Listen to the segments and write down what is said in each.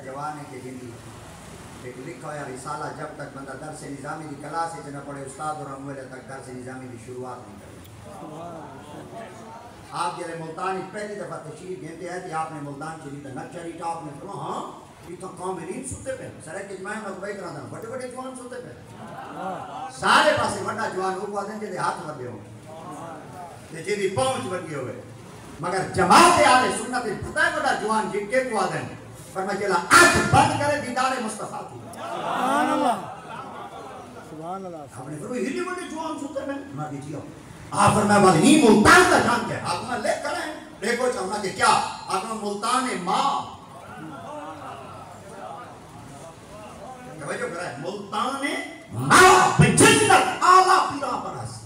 جوان ہے کہ جنگی ایک لکھا ہوا رسالہ جب تک بندہ درس نظامی کی کلاس سے نہ پڑھے استاد اور امویلے تک درس نظامی کی شروعات نہیں کرے. آپ جلے ملتانی پہلی دفعہ تشریف گھنتے ہیں کہ آپ نے ملتان چلی تو نقشہ ریٹا آپ نے فرما ہاں یہ تو قوم نہیں سوتے پہ سرے کے جمائے میں بھائی کرا تھا بڑے بڑے جوان سوتے پہ سارے پاسے بڑا جوان ہو دیں جدے ہاتھ بڑھے ہوں جدی پہنچ بڑھے ہوئے مگر جماعت آلے سنت پتہ ہے بڑا جوان جن کے کو آدھیں پر میں جلا آنکھ بند کرے دیدار مصطفیٰ کی. سبحان اللہ سبحان اللہ. آپ نے فرمایا ہلی بڑے جوان سوتے میں نہ دیجیے آپ فرمایا والی نہیں ملتان کا جان کے آپ میں لے کریں دیکھو چاہنا کہ کیا آپ میں ملتان ماں توجہ کریں ملتان ماں بجنت آلہ پیرا پرس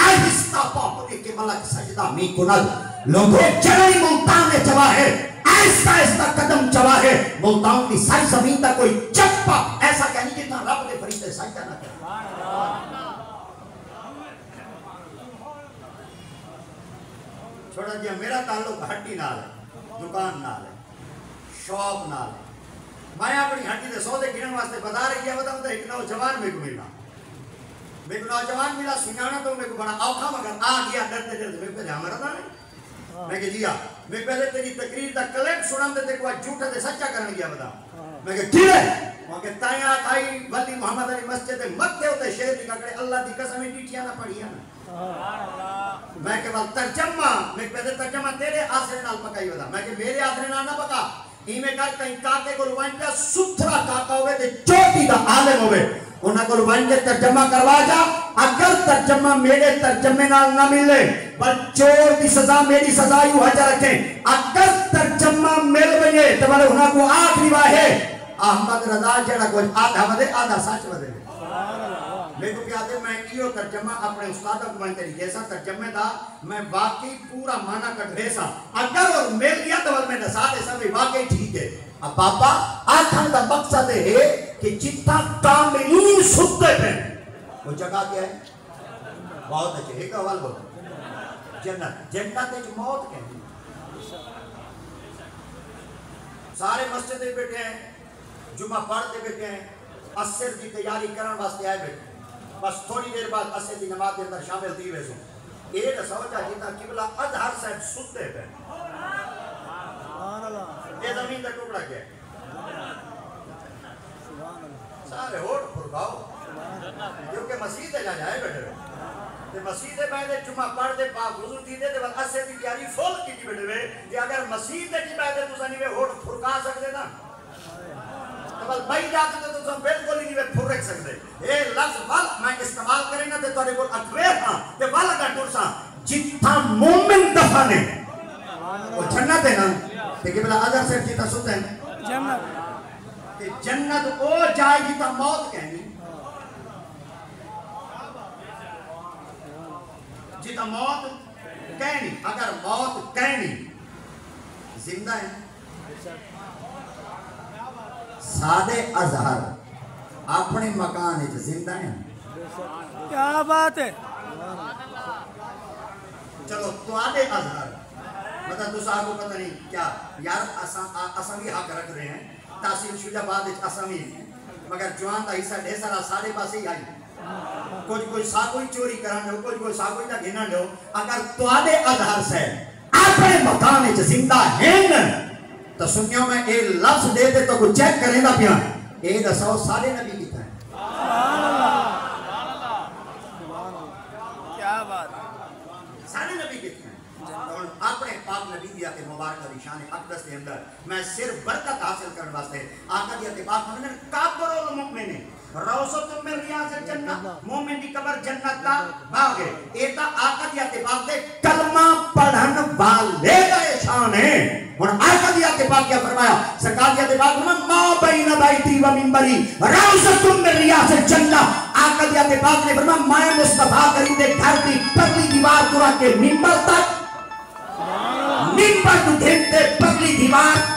آہستہ پاپنے کے ملک سجدہ می کند لوگوں چڑھائی ملتان چوا ہے آہستہ آہستہ قدم چوا ہے ملتان کی ساری زمین تک کوئی چپا ایسا کہنی جتنا رب نے فرشتے سجدہ نہ کرے. چھوڑا جی میرا تعلق ہٹی نال ہے دکان نال ہے شاپ نال ہے میں اپنی ہٹی دے سودے گرن واسطے بازار گیا بتاؤں تو ایک نوجوان میں کو ملا سنانا تو میں کو بڑا اوکھا مگر آ گیا ڈرتے ڈرتے میں پہلے ہمارا تھا نہیں میں کہ جی میں پہلے تیری تقریر دا کلپ سنام دے تے کوئی جھوٹا تے سچا کرنے گیا بتا میں کہ ٹھیک ہے وہاں کہ تائیں آئی ولی محمد علی مسجد مکے ہوتے شہر دی ککڑے اللہ دی قسم ڈیٹیاں نہ پڑھیا نا میں کہ بل ترجمہ میں پہلے ترجمہ تیرے آسرے نال پکائی بتا میں کہ میرے آسرے نال نہ پکا ہی میں کہا کہیں کاکے کو روانجا ستھرا کاکا ہوئے تے چوٹی دا عالم ہوئے انہاں کو روانجا ترجمہ کروا جا اگر ترجمہ میرے ترجمے نال نہ ملے بل چور دی سزا میری سزا یوں حجا رکھیں اگر ترجمہ مل بنے تو بلے انہاں کو آخری واہے احمد رضا جڑا کوئی آدھا بدے آدھا سچ بدے میں کو کیا دے میں یہ ترجمہ اپنے استادہ کو میں تیری جیسا ترجمہ دا میں واقعی پورا معنی کٹ ریسا اگر اور مل گیا تو میں نسا دے سب واقعی ٹھیک ہے. اب پاپا آتھان دا مقصد ہے کہ جتنا کاملین ستے پہ وہ جگہ کیا ہے بہت اچھے ایک اول بولو جنت جنت ایک موت کہنی سارے مسجدیں بیٹھے ہیں جمعہ پڑھتے بیٹھے ہیں عصر کی تیاری کرن واسطے آئے بیٹھے بس تھوڑی دیر بعد عصر کی نماز کے اندر شامل تھی ویسو ایک سوچا جیتا قبلہ اظہر صاحب ستے پہ یہ زمین کا ٹکڑا کیا ہے سارے ہوٹ پھرکاؤ کیونکہ مسجد جا جائے بیٹھے ہوئے مسجد بیٹھے جمعہ پڑھ دے پاک وضو تھی دے بس عصر کی تیاری فول کی تھی بیٹھے ہوئے کہ اگر مسجد کی بیٹھے تو سنی میں ہوٹ پھرکا سکتے نا بل بھائی جاتے تو تم بالکل ہی نہیں پھر رکھ سکتے اے لفظ ول میں استعمال کریں نا تے تھوڑے کو اٹھوے ہاں تے ول کا ٹرسا جتھا مومن دفنے وہ جنت ہے نا تے کہ بلا اظہر سے جیتا سوتے ہیں جنت تے جنت او جائے جیتا موت کہنی جیتا موت کہنی اگر موت کہنی زندہ ہے سادے اظہر اپنے مکان ہے زندہ ہیں کیا بات ہے چلو تو آدھے اظہر مطلب تو صاحب کو پتہ نہیں کیا یار اسامی حق رکھ رہے ہیں تحصیل شجہ بعد اسامی مگر جوان تا حصہ ڈھے سارا سارے پاسے ہی آئی کوئی ساکوئی چوری کرانے ہو کوئی ساکوئی تا گھنا لے ہو اگر تو آدھے اظہر سے اپنے مکان ہے زندہ ہیں تو سنیوں میں ایک لفظ دیتے تو کچھ چیک کریں گا پیان ایک دساؤ سارے نبی کتا ہے کیا بات سارے نبی کتا ہے اپنے پاک نبی دیاتے مبارکہ نشان اقدس کے اندر میں صرف برکت حاصل کرنے واسطے آقا دیاتے پاک مومن کابر المؤمن روزت من ریاض الجنہ مومن دی قبر جنت کا باغ ہے ایتا آقا دیاتے پاک دے کلمہ پڑھن والے کا شان ہے اور آقا دیاتے پاک کیا فرمایا سرکار دیاتے پاک فرمایا ما بین بیتی و منبری روزت من ریاض الجنہ آقا دیاتے پاک نے فرمایا میں مصطفیٰ کریم دے گھر دی پرلی دیوار پورا کے منبر تک نمبر تو دھنتے پگلی دیوار